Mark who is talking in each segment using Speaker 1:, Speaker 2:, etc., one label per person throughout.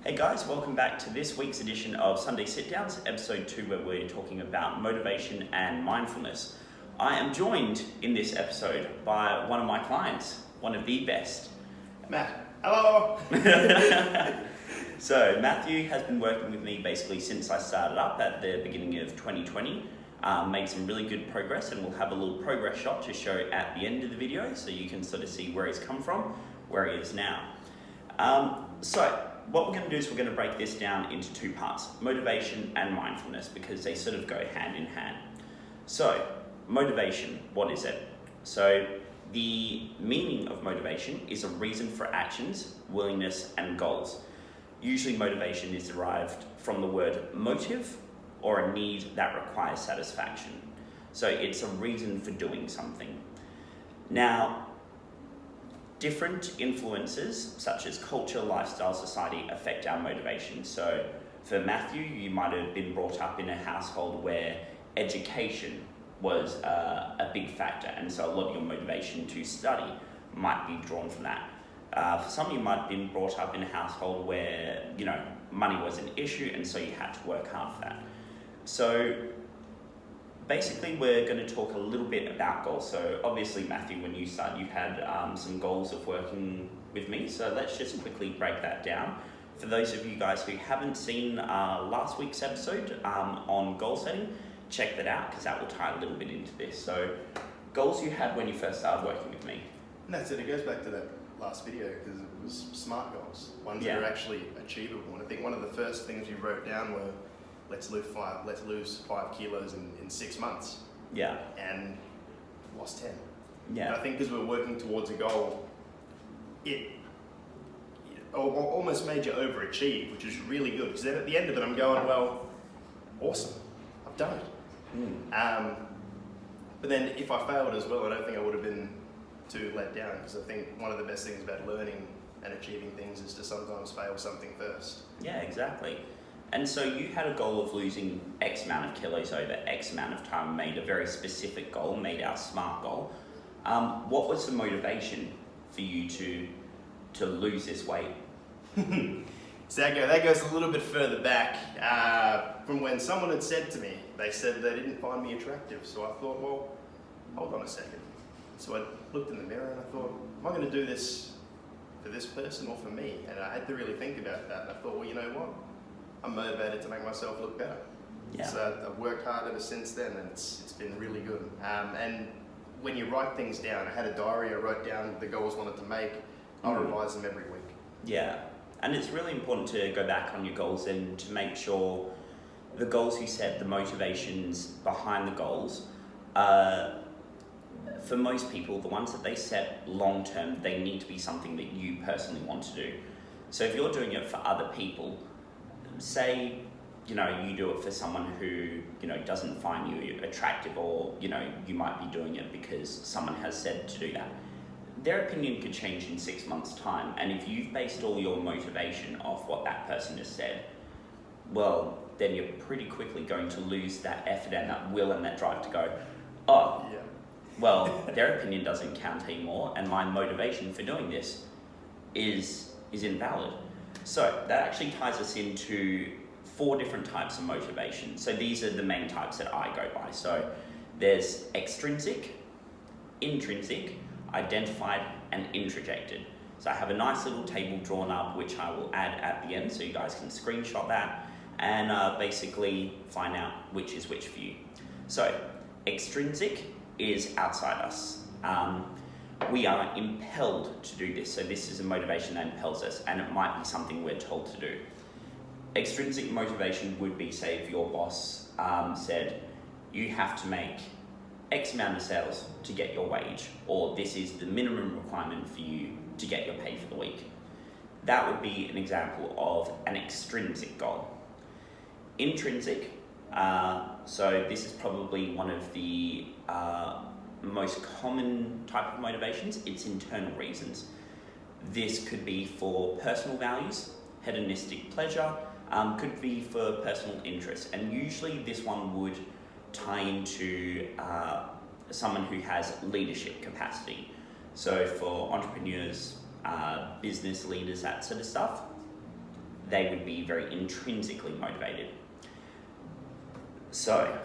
Speaker 1: Hey guys, welcome back to this week's edition of Sunday Sit Downs, episode 2, where we're talking about motivation and mindfulness. I am joined in this episode by one of my clients, one of the best.
Speaker 2: Matt. Hello!
Speaker 1: So Matthew has been working with me basically since I started up at the beginning of 2020. Made some really good progress, and we'll have a little progress shot to show at the end of the video so you can sort of see where he's come from, where he is now. So what we're going to do is we're going to break this down into two parts, motivation and mindfulness, because they sort of go hand in hand. So motivation, what is it? So the meaning of motivation is a reason for actions, willingness and goals. Usually motivation is derived from the word motive or a need that requires satisfaction. So it's a reason for doing something. Now, different influences such as culture, lifestyle, society affect our motivation. So for Matthew, you might have been brought up in a household where education was a big factor, and so a lot of your motivation to study might be drawn from that. For some, you might have been brought up in a household where, money was an issue, and so you had to work hard for that. So basically, we're going to talk a little bit about goals. So obviously, Matthew, when you started, you had some goals of working with me. So let's just quickly break that down. For those of you guys who haven't seen last week's episode on goal setting, check that out because that will tie a little bit into this. So goals you had when you first started working with me.
Speaker 2: And that's it. It goes back to that last video because it was SMART goals, ones that are actually achievable. And I think one of the first things you wrote down were, let's lose 5 kilos in 6 months.
Speaker 1: Yeah.
Speaker 2: And lost 10.
Speaker 1: Yeah.
Speaker 2: And I think because we're working towards a goal, it almost made you overachieve, which is really good. Because then at the end of it, I'm going, well, awesome, I've done it. But then if I failed as well, I don't think I would have been too let down, because I think one of the best things about learning and achieving things is to sometimes fail something first.
Speaker 1: Yeah, exactly. And so you had a goal of losing X amount of kilos over X amount of time, made a very specific goal, made our SMART goal. What was the motivation for you to lose this weight?
Speaker 2: So that goes a little bit further back from when someone had said to me, they said they didn't find me attractive. So I thought, well, hold on a second. So I looked in the mirror and I thought, am I going to do this for this person or for me? And I had to really think about that. And I thought, well, you know what? I'm motivated to make myself look better.
Speaker 1: Yeah.
Speaker 2: So I've worked hard ever since then, and it's been really good. And when you write things down, I had a diary, I wrote down the goals I wanted to make. I'll revise them every week.
Speaker 1: Yeah, and it's really important to go back on your goals and to make sure the goals you set, the motivations behind the goals, for most people, the ones that they set long term, they need to be something that you personally want to do. So if you're doing it for other people, say, you do it for someone who, doesn't find you attractive, or, you might be doing it because someone has said to do that. Their opinion could change in 6 months' time. And if you've based all your motivation off what that person has said, well, then you're pretty quickly going to lose that effort and that will and that drive to go, well, their opinion doesn't count anymore, and my motivation for doing this is invalid. So that actually ties us into 4 different types of motivation. So these are the main types that I go by. So there's extrinsic, intrinsic, identified, and introjected. So I have a nice little table drawn up, which I will add at the end, so you guys can screenshot that and basically find out which is which for you. So extrinsic is outside us. We are impelled to do this. So this is a motivation that impels us, and it might be something we're told to do. Extrinsic motivation would be, say, if your boss said, you have to make X amount of sales to get your wage, or this is the minimum requirement for you to get your pay for the week. That would be an example of an extrinsic goal. Intrinsic, so this is probably one of the most common type of motivations. It's internal reasons. This could be for personal values, hedonistic pleasure, could be for personal interest, and usually this one would tie into someone who has leadership capacity. So for entrepreneurs, business leaders, that sort of stuff, they would be very intrinsically motivated. So,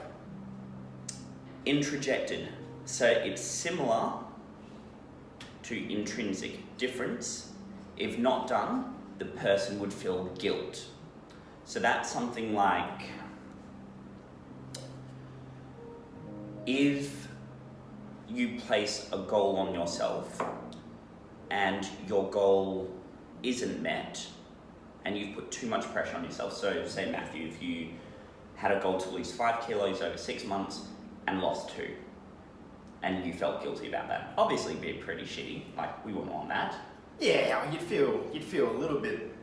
Speaker 1: introjected. So it's similar to intrinsic. Difference, if not done, the person would feel guilt. So that's something like, if you place a goal on yourself and your goal isn't met and you've put too much pressure on yourself. So say Matthew, if you had a goal to lose 5 kilos over 6 months and lost 2 and you felt guilty about that, obviously it'd be pretty shitty, like we wouldn't want that.
Speaker 2: Yeah, you'd feel a little bit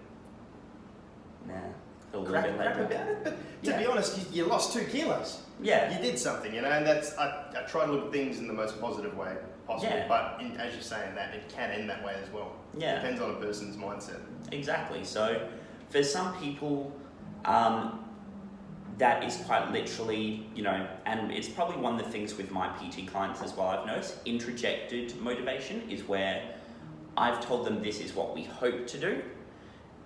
Speaker 2: crap about it, but to be honest, you lost 2 kilos.
Speaker 1: Yeah.
Speaker 2: You did something, and that's, I try to look at things in the most positive way possible, but as you're saying that, it can end that way as well.
Speaker 1: Yeah.
Speaker 2: Depends on a person's mindset.
Speaker 1: Exactly. So for some people, that is quite literally, and it's probably one of the things with my PT clients as well, I've noticed, introjected motivation is where I've told them this is what we hope to do,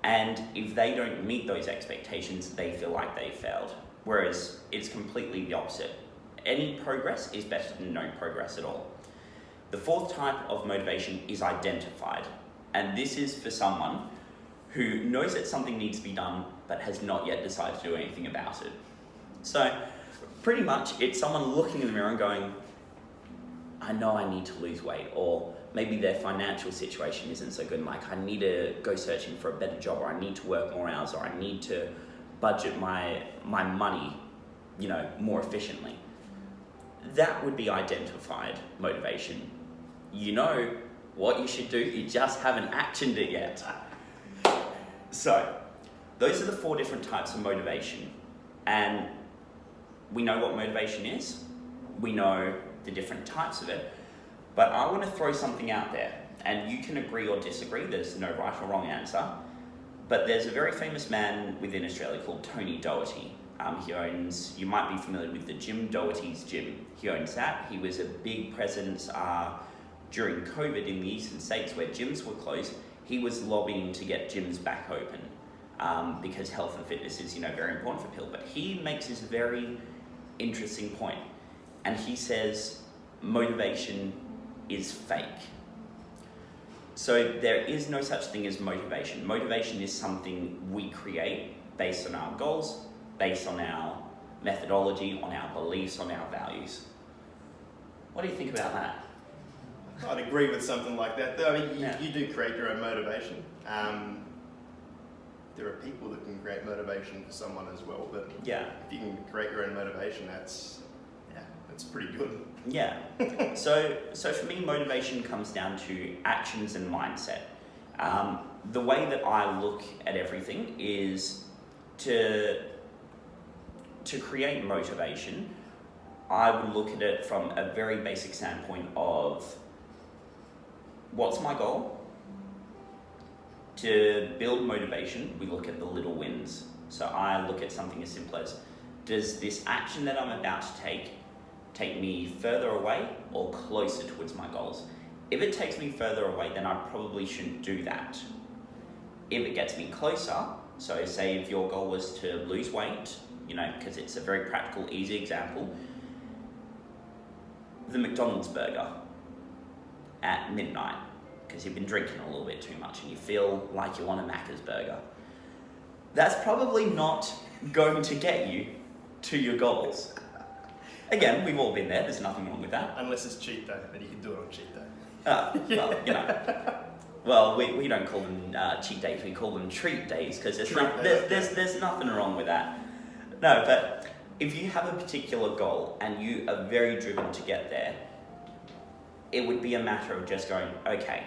Speaker 1: and if they don't meet those expectations, they feel like they failed. Whereas it's completely the opposite. Any progress is better than no progress at all. The fourth type of motivation is identified, and this is for someone who knows that something needs to be done but has not yet decided to do anything about it. So pretty much it's someone looking in the mirror and going, I know I need to lose weight, or maybe their financial situation isn't so good, like I need to go searching for a better job, or I need to work more hours, or I need to budget my money, more efficiently. That would be identified motivation. You know what you should do, you just haven't actioned it yet. So, those are the 4 different types of motivation. And we know what motivation is, we know the different types of it, but I want to throw something out there, and you can agree or disagree, there's no right or wrong answer, but there's a very famous man within Australia called Tony Doherty. He owns, you might be familiar with the gym, Doherty's Gym. He owns that. He was a big presence during COVID in the eastern states where gyms were closed. He was lobbying to get gyms back open because health and fitness is, very important for people. But he makes this very interesting point, and he says motivation is fake. So there is no such thing as motivation. Motivation is something we create based on our goals, based on our methodology, on our beliefs, on our values. What do you think about that?
Speaker 2: I'd agree with something like that. Though, I mean, you do create your own motivation. There are people that can create motivation for someone as well, but if you can create your own motivation, that's pretty good.
Speaker 1: Yeah. So for me, motivation comes down to actions and mindset. The way that I look at everything is to create motivation, I would look at it from a very basic standpoint of what's my goal? To build motivation, we look at the little wins. So I look at something as simple as, does this action that I'm about to take me further away or closer towards my goals? If it takes me further away, then I probably shouldn't do that. If it gets me closer, so say if your goal was to lose weight, because it's a very practical, easy example, the McDonald's burger at midnight, because you've been drinking a little bit too much and you feel like you want a Macca's burger. That's probably not going to get you to your goals. Again, we've all been there, there's nothing wrong with that.
Speaker 2: Unless it's cheat day, then you can do it on cheat day.
Speaker 1: Well, we don't call them cheat days, we call them treat days, because there's nothing wrong with that. No, but if you have a particular goal and you are very driven to get there, it would be a matter of just going, okay,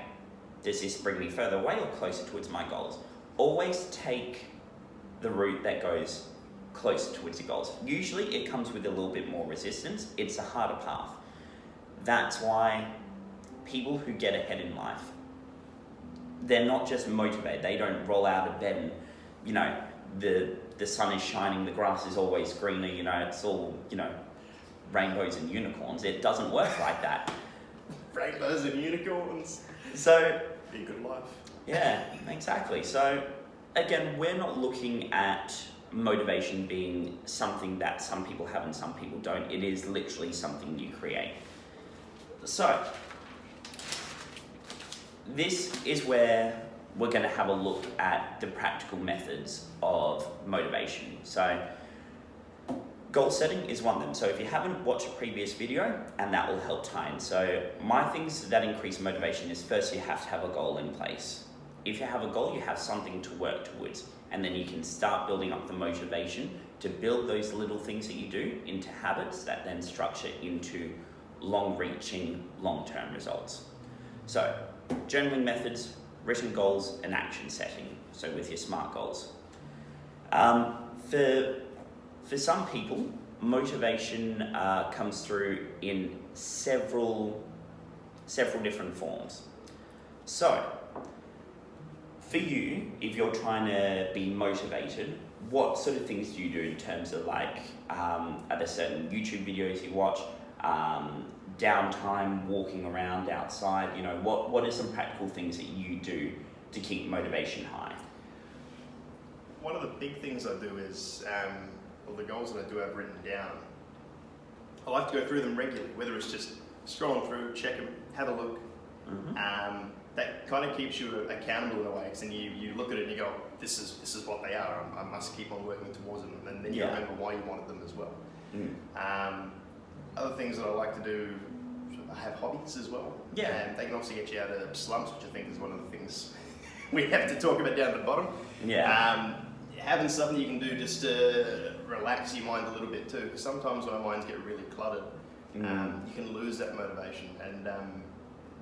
Speaker 1: does this bring me further away or closer towards my goals? Always take the route that goes closer towards your goals. Usually it comes with a little bit more resistance. It's a harder path. That's why people who get ahead in life, they're not just motivated. They don't roll out of bed and, the sun is shining, the grass is always greener, it's all, rainbows and unicorns. It doesn't work like that.
Speaker 2: Rainbows and unicorns.
Speaker 1: So,
Speaker 2: be a good life.
Speaker 1: Yeah, exactly. So again, we're not looking at motivation being something that some people have and some people don't. It is literally something you create. So, this is where we're going to have a look at the practical methods of motivation. So, goal setting is one of them. So if you haven't watched a previous video, and that will help tie in. So my things that increase motivation is, first you have to have a goal in place. If you have a goal, you have something to work towards, and then you can start building up the motivation to build those little things that you do into habits that then structure into long-reaching, long-term results. So journaling methods, written goals, and action setting. So with your SMART goals. For some people, motivation comes through in several different forms. So, for you, if you're trying to be motivated, what sort of things do you do in terms of like, are there certain YouTube videos you watch, downtime, walking around outside, you know, what are some practical things that you do to keep motivation high?
Speaker 2: One of the big things I do is, the goals that I do have written down, I like to go through them regularly, whether it's just scrolling through, check them, have a look. Mm-hmm. That kind of keeps you accountable in a way, because then you look at it and you go, this is what they are, I must keep on working towards them, and then you remember why you wanted them as well. Other things that I like to do, I have hobbies as well. Yeah. And they can also get you out of slumps, which I think is one of the things we have to talk about down at the bottom. Yeah. Having something you can do just to relax your mind a little bit too, because sometimes when our minds get really cluttered, you can lose that motivation, and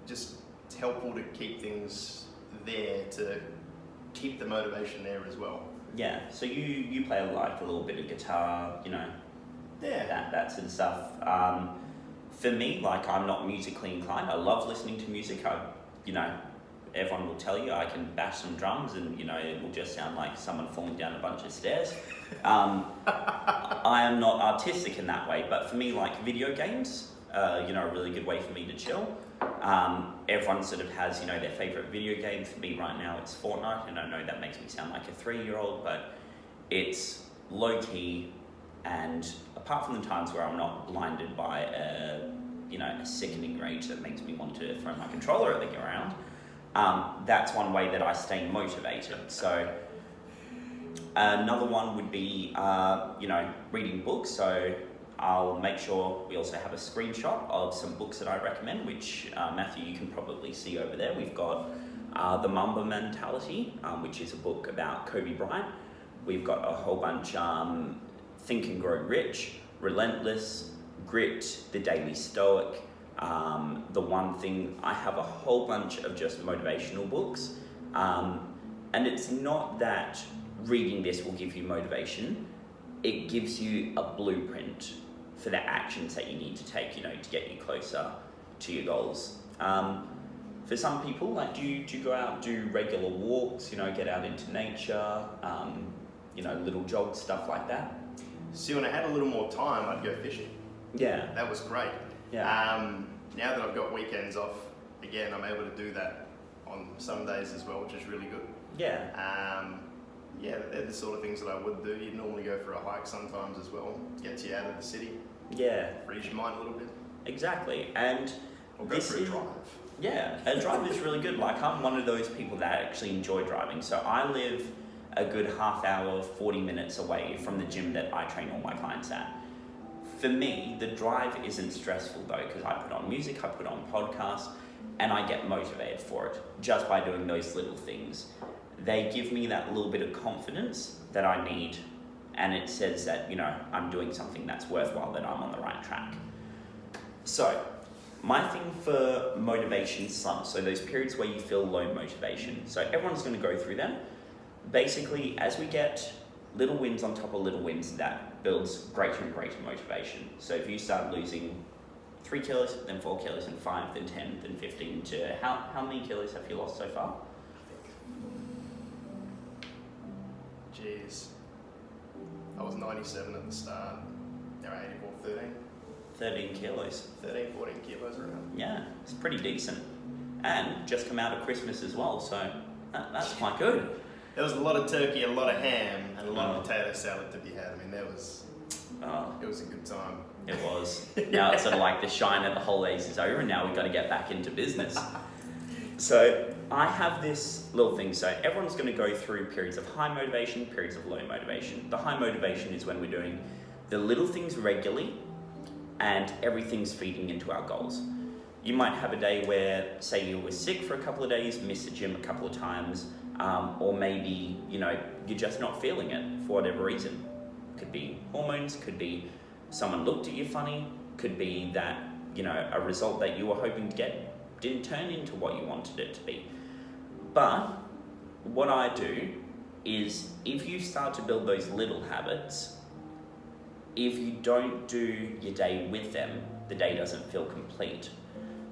Speaker 2: just it's helpful to keep things there to keep the motivation there as well. Yeah, so you play like a little bit of guitar, you know, that sort of stuff. For me, like, I'm not musically inclined. I love listening to music. Everyone will tell you I can bash some drums and, you know, it will just sound like someone falling down a bunch of stairs. I am not artistic in that way, but for me, like, video games, a really good way for me to chill. Everyone sort of has, their favorite video game. For me right now, it's Fortnite, and I know that makes me sound like a 3-year-old, but it's low-key, and apart from the times where I'm not blinded by a sickening rage that makes me want to throw my controller at the ground, that's one way that I stay motivated. So another one would be, reading books. So I'll make sure we also have a screenshot of some books that I recommend, which, Matthew, you can probably see over there. We've got The Mamba Mentality, which is a book about Kobe Bryant. We've got a whole bunch, Think and Grow Rich, Relentless, Grit, The Daily Stoic, The One Thing. I have a whole bunch of just motivational books. And it's not that reading this will give you motivation. It gives you a blueprint for the actions that you need to take, to get you closer to your goals. For some people, like, do you go out, do regular walks, get out into nature, little jogs, stuff like that? See, when I had a little more time, I'd go fishing. Yeah. That was great. Yeah. Now that I've got weekends off, again, I'm able to do that on some days as well, which is really good. Yeah. They're the sort of things that I would do. You'd normally go for a hike sometimes as well. Gets you out of the city. Yeah. Frees your mind a little bit.
Speaker 1: Exactly. And
Speaker 2: or go for a drive.
Speaker 1: Yeah, a drive is really good. Like, I'm one of those people that actually enjoy driving. So I live a good half hour, 40 minutes away from the gym that I train all my clients at. For me, the drive isn't stressful though, because I put on music, I put on podcasts, and I get motivated for it just by doing those little things. They give me that little bit of confidence that I need, and it says that, I'm doing something that's worthwhile, that I'm on the right track. So, my thing for motivation slumps, so those periods where you feel low motivation. So everyone's going to go through them. Basically, as we get little wins on top of little wins, that builds greater and greater motivation. So if you start losing 3 kilos, then 4 kilos, then 5, then 10, then 15, to how many kilos have you lost so far?
Speaker 2: Jeez. I was 97 at the start. Now 84,
Speaker 1: 13 kilos.
Speaker 2: 13, 14 kilos around.
Speaker 1: Yeah, it's pretty decent. And just come out of Christmas as well, so that's quite good.
Speaker 2: there was a lot of turkey, a lot of ham, and a lot of potato salad to be had. I mean, it was a good time.
Speaker 1: It was. Now it's sort of like the shine of the holidays is over, and now we've got to get back into business. So I have this little thing. So everyone's going to go through periods of high motivation, periods of low motivation. The high motivation is when we're doing the little things regularly and everything's feeding into our goals. You might have a day where, say, you were sick for a couple of days, missed the gym a couple of times, or maybe, you're just not feeling it for whatever reason. Could be hormones, could be someone looked at you funny, could be that, a result that you were hoping to get didn't turn into what you wanted it to be. But what I do is, if you start to build those little habits, if you don't do your day with them, the day doesn't feel complete.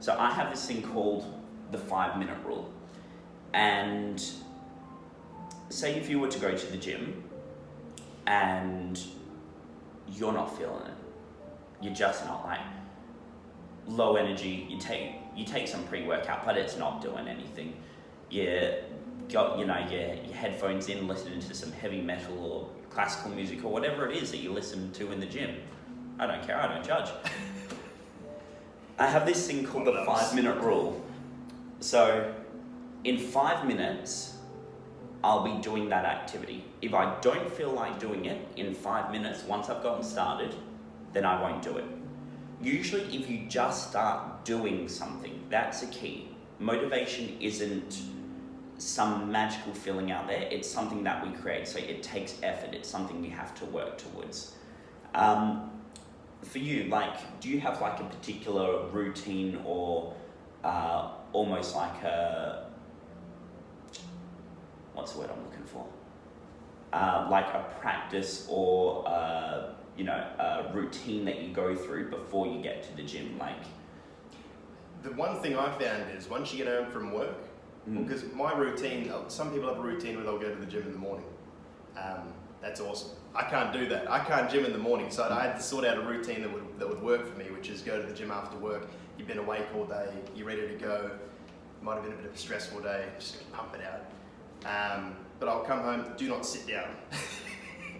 Speaker 1: So I have this thing called the 5-minute rule. And say if you were to go to the gym and you're not feeling it, you're just not, like, low energy, you take some pre-workout, but it's not doing anything. You got, your headphones in, listening to some heavy metal or classical music or whatever it is that you listen to in the gym. I don't care, I don't judge. I have this thing called the 5-minute rule. So in 5 minutes, I'll be doing that activity. If I don't feel like doing it in 5 minutes, once I've gotten started, then I won't do it. Usually, if you just start doing something, that's the key. Motivation isn't some magical feeling out there. It's something that we create. So it takes effort. It's something you have to work towards. For you, do you have a particular routine or almost like what's the word I'm looking for? Like a practice or a routine that you go through before you get to the gym?
Speaker 2: The one thing I found is once you get home from work, because my routine, some people have a routine where they'll go to the gym in the morning. That's awesome. I can't do that. I can't gym in the morning, so I had to sort out a routine that would work for me, which is go to the gym after work. You've been awake all day, you're ready to go. Might have been a bit of a stressful day, just pump it out. But I'll come home, do not sit down.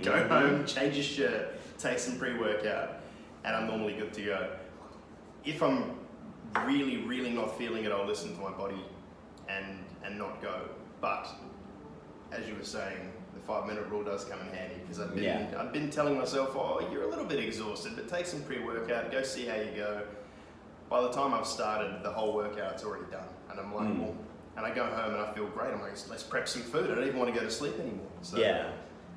Speaker 2: Go home, change your shirt, take some pre-workout, and I'm normally good to go. If I'm really, really not feeling it, I'll listen to my body and not go. But as you were saying, the 5-minute rule does come in handy, because I've been telling myself, you're a little bit exhausted, but take some pre-workout, go see how you go. By the time I've started, the whole workout's already done, and I'm like, well, and I go home and I feel great. I'm like, let's prep some food. I don't even want to go to sleep anymore. So.
Speaker 1: Yeah,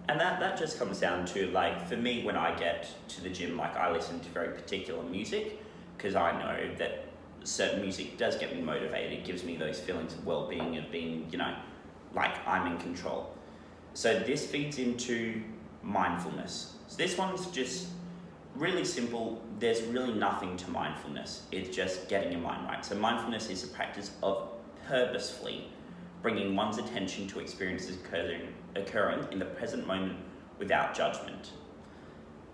Speaker 1: and that just comes down to, for me, when I get to the gym, I listen to very particular music, because I know that certain music does get me motivated. It gives me those feelings of well-being, of being, I'm in control. So this feeds into mindfulness. So this one's just really simple. There's really nothing to mindfulness. It's just getting your mind right. So mindfulness is a practice of purposefully bringing one's attention to experiences occurring in the present moment without judgment.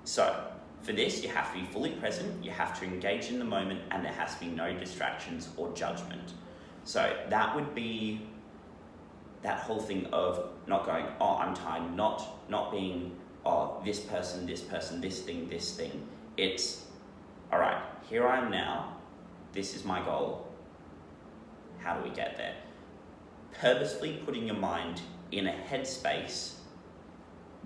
Speaker 1: So for this, you have to be fully present, you have to engage in the moment, and there has to be no distractions or judgment. So that would be that whole thing of not going, I'm tired, not being, this person, this thing. It's, all right, here I am now, this is my goal, how do we get there? Purposefully putting your mind in a headspace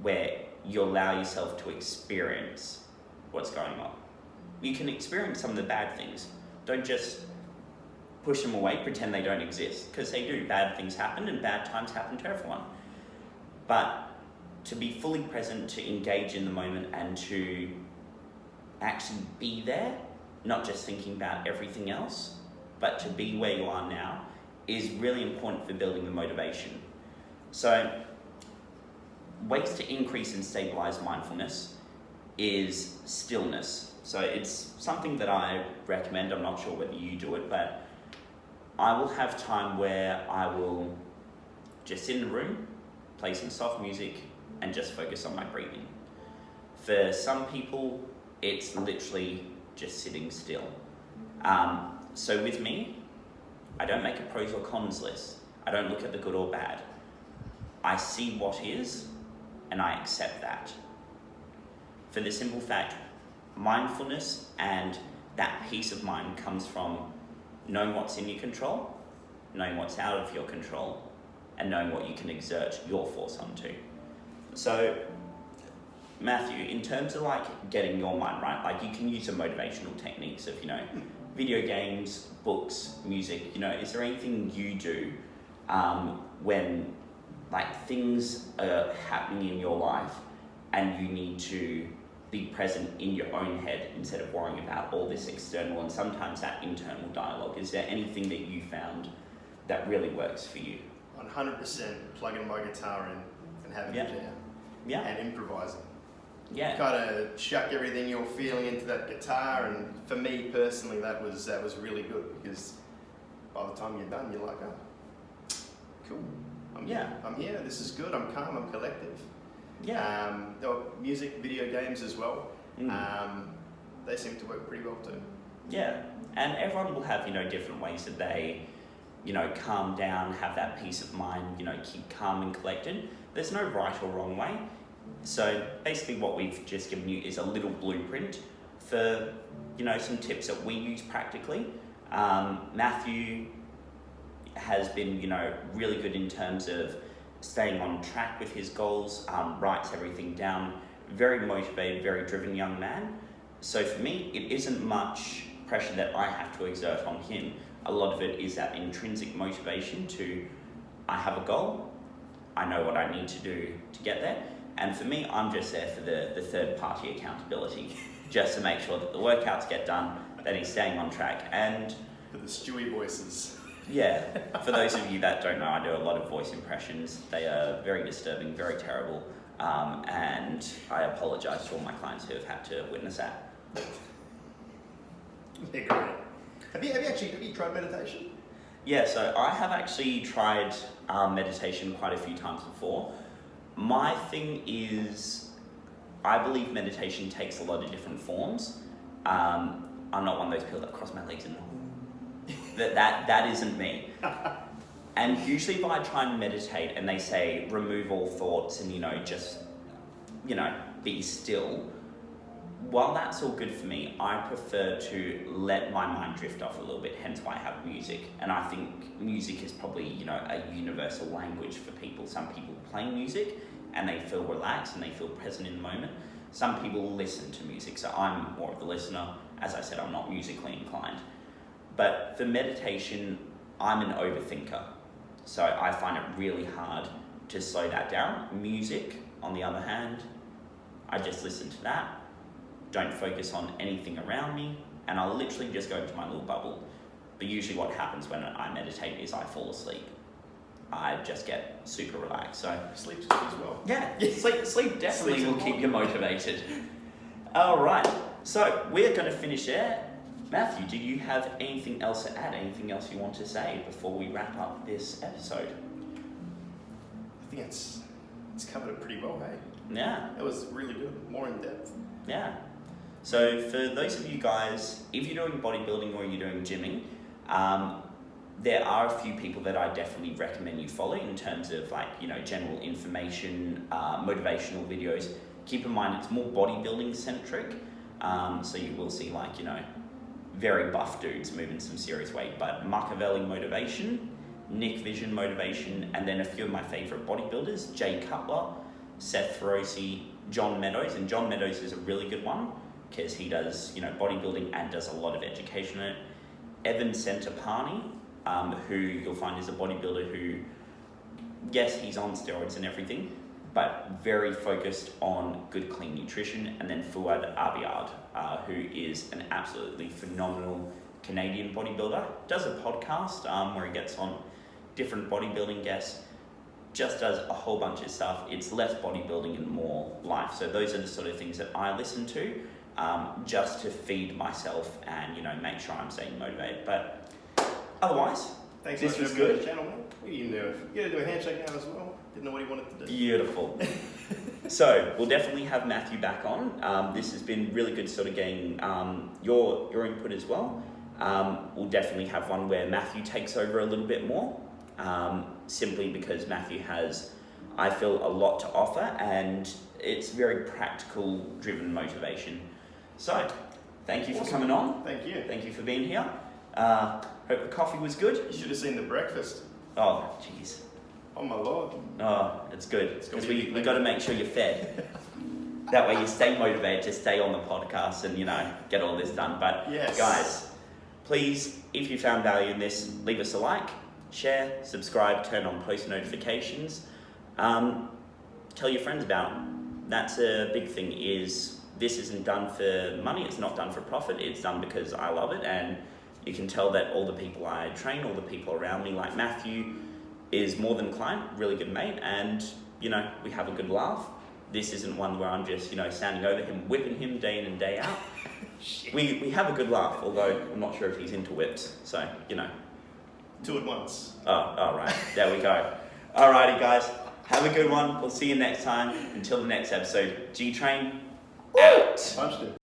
Speaker 1: where you allow yourself to experience what's going on. You can experience some of the bad things. Don't just push them away, pretend they don't exist, because they do. Bad things happen and bad times happen to everyone. But to be fully present, to engage in the moment, and to actually be there, not just thinking about everything else, but to be where you are now, is really important for building the motivation. So ways to increase and stabilize mindfulness is stillness. So it's something that I recommend. I'm not sure whether you do it, but I will have time where I will just sit in the room, play some soft music, and just focus on my breathing. For some people, it's literally just sitting still. So with me, I don't make a pros or cons list. I don't look at the good or bad. I see what is, and I accept that. For the simple fact, mindfulness and that peace of mind comes from knowing what's in your control, knowing what's out of your control, and knowing what you can exert your force onto. So, Matthew, in terms of like getting your mind right, like you can use the motivational techniques of, video games, books, music, is there anything you do when like things are happening in your life and you need to be present in your own head instead of worrying about all this external and sometimes that internal dialogue? Is there anything that you found that really works for you?
Speaker 2: 100% plugging my guitar in and having a jam.
Speaker 1: Yeah.
Speaker 2: And improvising.
Speaker 1: Yeah.
Speaker 2: Kind of chuck everything you're feeling into that guitar, and for me personally, that was really good, because by the time you're done, you're like, oh, cool. I'm here. This is good. I'm calm. I'm collective.
Speaker 1: Yeah.
Speaker 2: There were music, video games as well. They seem to work pretty well too.
Speaker 1: Yeah, and everyone will have different ways that they calm down, have that peace of mind, keep calm and collected. There's no right or wrong way. So basically what we've just given you is a little blueprint for, some tips that we use practically. Matthew has been, really good in terms of staying on track with his goals, writes everything down, very motivated, very driven young man. So for me, it isn't much pressure that I have to exert on him. A lot of it is that intrinsic motivation to, I have a goal, I know what I need to do to get there. And for me, I'm just there for the third party accountability, just to make sure that the workouts get done, that he's staying on track. And
Speaker 2: for the Stewie voices.
Speaker 1: Yeah, for those of you that don't know, I do a lot of voice impressions. They are very disturbing, very terrible, and I apologise to all my clients who have had to witness that.
Speaker 2: They're great. Have you tried meditation?
Speaker 1: Yeah, so I have actually tried meditation quite a few times before. My thing is, I believe meditation takes a lot of different forms. I'm not one of those people that cross my legs and that isn't me. And usually if I try and meditate and they say remove all thoughts and just be still, while that's all good for me, I prefer to let my mind drift off a little bit, hence why I have music. And I think music is probably, a universal language for people. Some people play music and they feel relaxed and they feel present in the moment. Some people listen to music, so I'm more of the listener. As I said, I'm not musically inclined. But for meditation, I'm an overthinker. So I find it really hard to slow that down. Music, on the other hand, I just listen to that. Don't focus on anything around me, and I'll literally just go into my little bubble. But usually what happens when I meditate is I fall asleep. I just get super relaxed. So
Speaker 2: Sleep's good as well.
Speaker 1: Yeah, sleep definitely will keep you motivated. All right, so we're going to finish there. Matthew, do you have anything else to add? Anything else you want to say before we wrap up this episode?
Speaker 2: I think it's covered it pretty well, hey?
Speaker 1: Yeah.
Speaker 2: It was really good, more in depth.
Speaker 1: Yeah. So for those of you guys, if you're doing bodybuilding or you're doing gymming, there are a few people that I definitely recommend you follow in terms of general information, motivational videos. Keep in mind it's more bodybuilding centric, so you will see very buff dudes moving some serious weight, but Machiavelli motivation, Nick Vision motivation, and then a few of my favourite bodybuilders, Jay Cutler, Seth Feroce, John Meadows, and John Meadows is a really good one because he does bodybuilding and does a lot of education in it. Evan Centopani, who you'll find is a bodybuilder who, yes, he's on steroids and everything, but very focused on good, clean nutrition. And then Fouad Abiad, who is an absolutely phenomenal Canadian bodybuilder, does a podcast where he gets on different bodybuilding guests, just does a whole bunch of stuff. It's less bodybuilding and more life. So those are the sort of things that I listen to, just to feed myself and make sure I'm staying motivated. But otherwise,
Speaker 2: thanks
Speaker 1: this
Speaker 2: so
Speaker 1: was
Speaker 2: much
Speaker 1: good.
Speaker 2: for the channel, man. We didn't know. You gotta do a handshake now as well. Didn't know what he wanted to do.
Speaker 1: Beautiful. So we'll definitely have Matthew back on. This has been really good, sort of getting your input as well. We'll definitely have one where Matthew takes over a little bit more, simply because Matthew has I feel a lot to offer, and it's very practical driven motivation. So thank you for coming on.
Speaker 2: Thank you.
Speaker 1: Thank you for being here. Hope the coffee was good.
Speaker 2: You should have seen the breakfast.
Speaker 1: Oh, jeez.
Speaker 2: Oh my lord.
Speaker 1: Oh, it's good.
Speaker 2: It's gonna
Speaker 1: Because
Speaker 2: be
Speaker 1: we got to make sure you're fed. That way you stay motivated to stay on the podcast and, get all this done. But
Speaker 2: Yes.
Speaker 1: guys, please, if you found value in this, leave us a like, share, subscribe, turn on post notifications. Tell your friends about it. That's a big thing. This isn't done for money. It's not done for profit. It's done because I love it, and you can tell that all the people I train, all the people around me, like Matthew, is more than a client, really good mate, and we have a good laugh. This isn't one where I'm just standing over him, whipping him day in and day out. we have a good laugh, although I'm not sure if he's into whips. So
Speaker 2: 2 at once.
Speaker 1: all right, there we go. Alrighty, guys, have a good one. We'll see you next time. Until the next episode, GTrain out.
Speaker 2: Punched it.